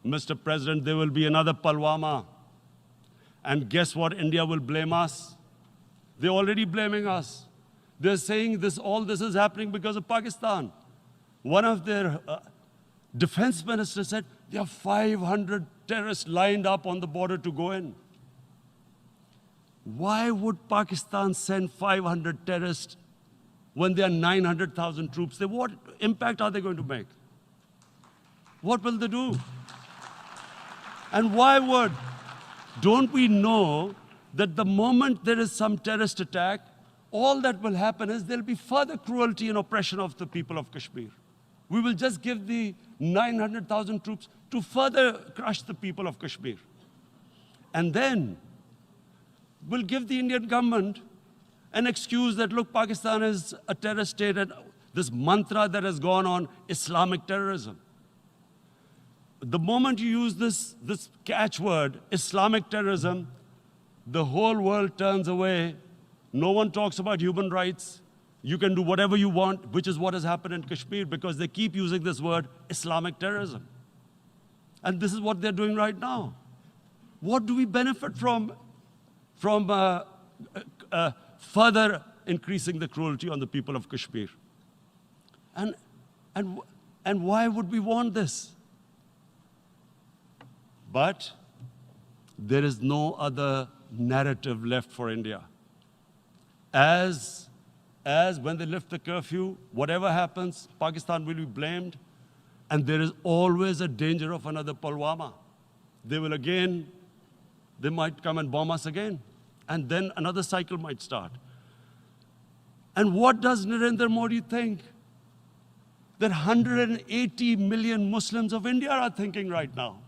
Mr. President, there will be another Pulwama. And guess what? India will blame us. They're already blaming us. They're saying all this is happening because of Pakistan. One of their defense ministers said, there are 500 terrorists lined up on the border to go in. Why would Pakistan send 500 terrorists when there are 900,000 troops? What impact are they going to make? What will they do? And why would? Don't we know that the moment there is some terrorist attack, all that will happen is there'll be further cruelty and oppression of the people of Kashmir. We will just give the 900,000 troops to further crush the people of Kashmir. And then we'll give the Indian government an excuse that, look, Pakistan is a terrorist state, and this mantra that has gone on, Islamic terrorism. The moment you use this catchword, Islamic terrorism, the whole world turns away. No one talks about human rights. You can do whatever you want, which is what has happened in Kashmir, because they keep using this word, Islamic terrorism. And this is what they're doing right now. What do we benefit from further increasing the cruelty on the people of Kashmir? And why would we want this? But there is no other narrative left for India. As when they lift the curfew, whatever happens, Pakistan will be blamed, and there is always a danger of another Pulwama. They might come and bomb us again, and then another cycle might start. And what does Narendra Modi think? That 180 million Muslims of India are thinking right now.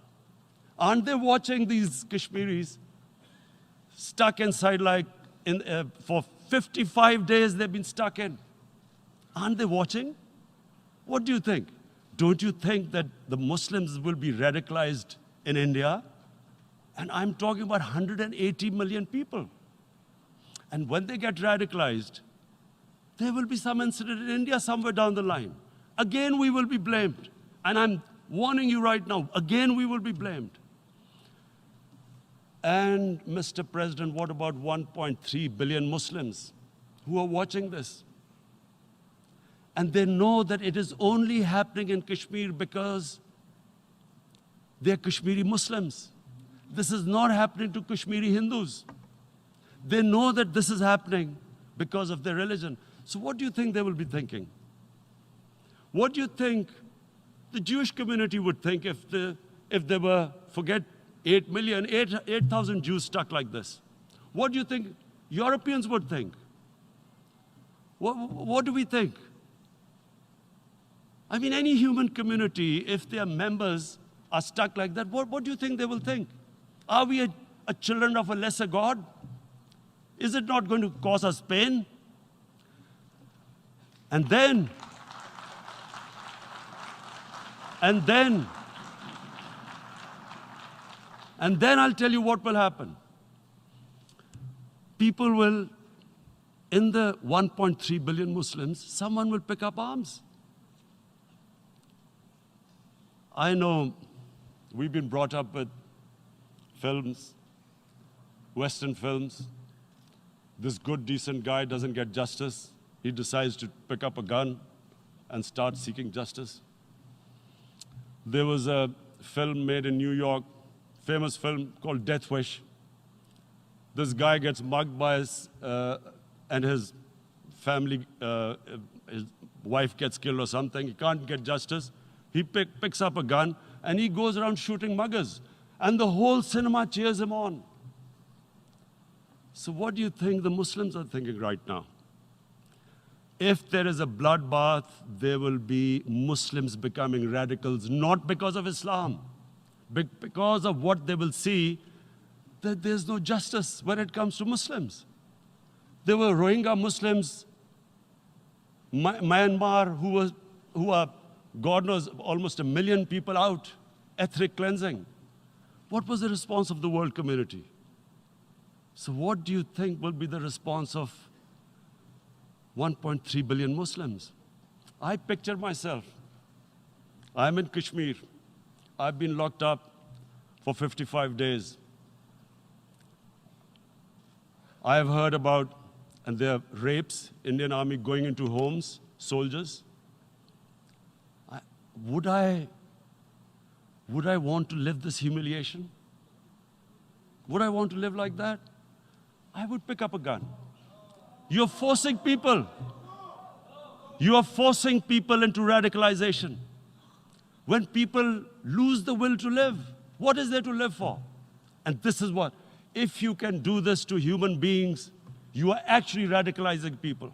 Aren't they watching these Kashmiris stuck inside for 55 days they've been stuck in? Aren't they watching? What do you think? Don't you think that the Muslims will be radicalized in India? And I'm talking about 180 million people. And when they get radicalized, there will be some incident in India somewhere down the line. Again, we will be blamed. And I'm warning you right now, again, we will be blamed. And Mr. President, what about 1.3 billion Muslims who are watching this? And they know that it is only happening in Kashmir because they're Kashmiri Muslims. This is not happening to Kashmiri Hindus. They know that this is happening because of their religion. So what do you think they will be thinking? What do you think the Jewish community would think if they were, forget 8,000 Jews stuck like this? What do you think Europeans would think? What do we think? I mean, any human community, if their members are stuck like that, what do you think they will think? Are we a children of a lesser God? Is it not going to cause us pain? And then I'll tell you what will happen. People will, in the 1.3 billion Muslims, someone will pick up arms. I know we've been brought up with films, Western films. This good, decent guy doesn't get justice. He decides to pick up a gun and start seeking justice. There was a film made in New York, famous film called Death Wish. This guy gets mugged by and his family, his wife gets killed or something. He can't get justice. He picks up a gun and he goes around shooting muggers. And the whole cinema cheers him on. So what do you think the Muslims are thinking right now? If there is a bloodbath, there will be Muslims becoming radicals, not because of Islam, but because of what they will see, that there's no justice when it comes to Muslims. There were Rohingya Muslims, Myanmar, who are, God knows, almost 1 million people out, ethnic cleansing. What was the response of the world community? So what do you think will be the response of 1.3 billion Muslims? I picture myself. I'm in Kashmir. I've been locked up for 55 days. I have heard about, and there are rapes, Indian Army going into homes, soldiers. Would I want to live this humiliation? Would I want to live like that? I would pick up a gun. You're forcing people. You are forcing people into radicalization. When people lose the will to live, what is there to live for? And this is what, if you can do this to human beings, you are actually radicalizing people.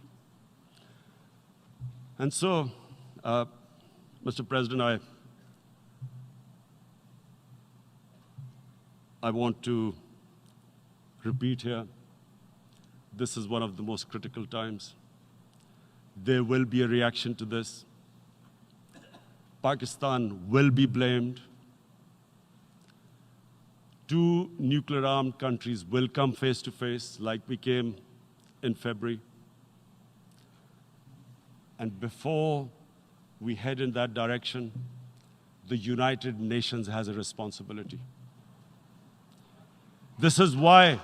And so, Mr. President, I want to repeat here, this is one of the most critical times. There will be a reaction to this. Pakistan will be blamed. Two nuclear-armed countries will come face to face like we came in February. And before we head in that direction, the United Nations has a responsibility. This is why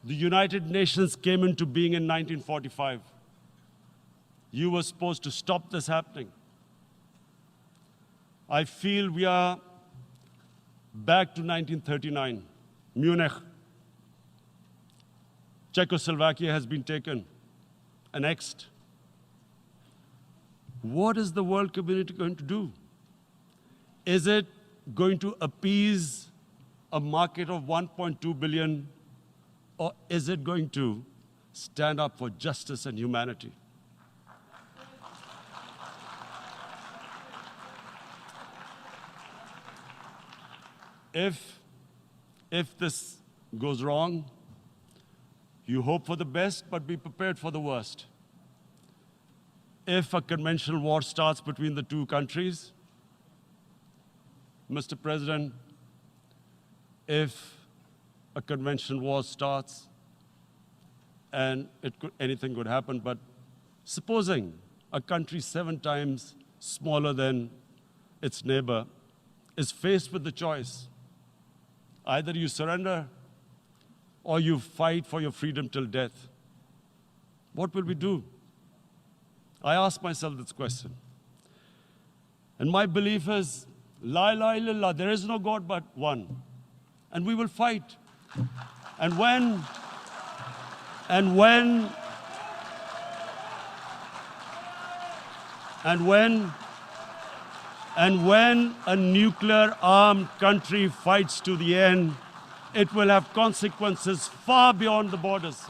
the United Nations came into being in 1945. You were supposed to stop this happening. I feel we are back to 1939, Munich. Czechoslovakia has been taken, annexed. What is the world community going to do? Is it going to appease a market of 1.2 billion, or is it going to stand up for justice and humanity? If this goes wrong, you hope for the best, but be prepared for the worst. If a conventional war starts between the two countries, Mr. President, if a conventional war starts, and anything could happen, but supposing a country 7 times smaller than its neighbor is faced with the choice, either you surrender or you fight for your freedom till death, what will we do? I ask myself this question. And my belief is, La ilaha illallah, there is no God but one. And we will fight. And when a nuclear-armed country fights to the end, it will have consequences far beyond the borders.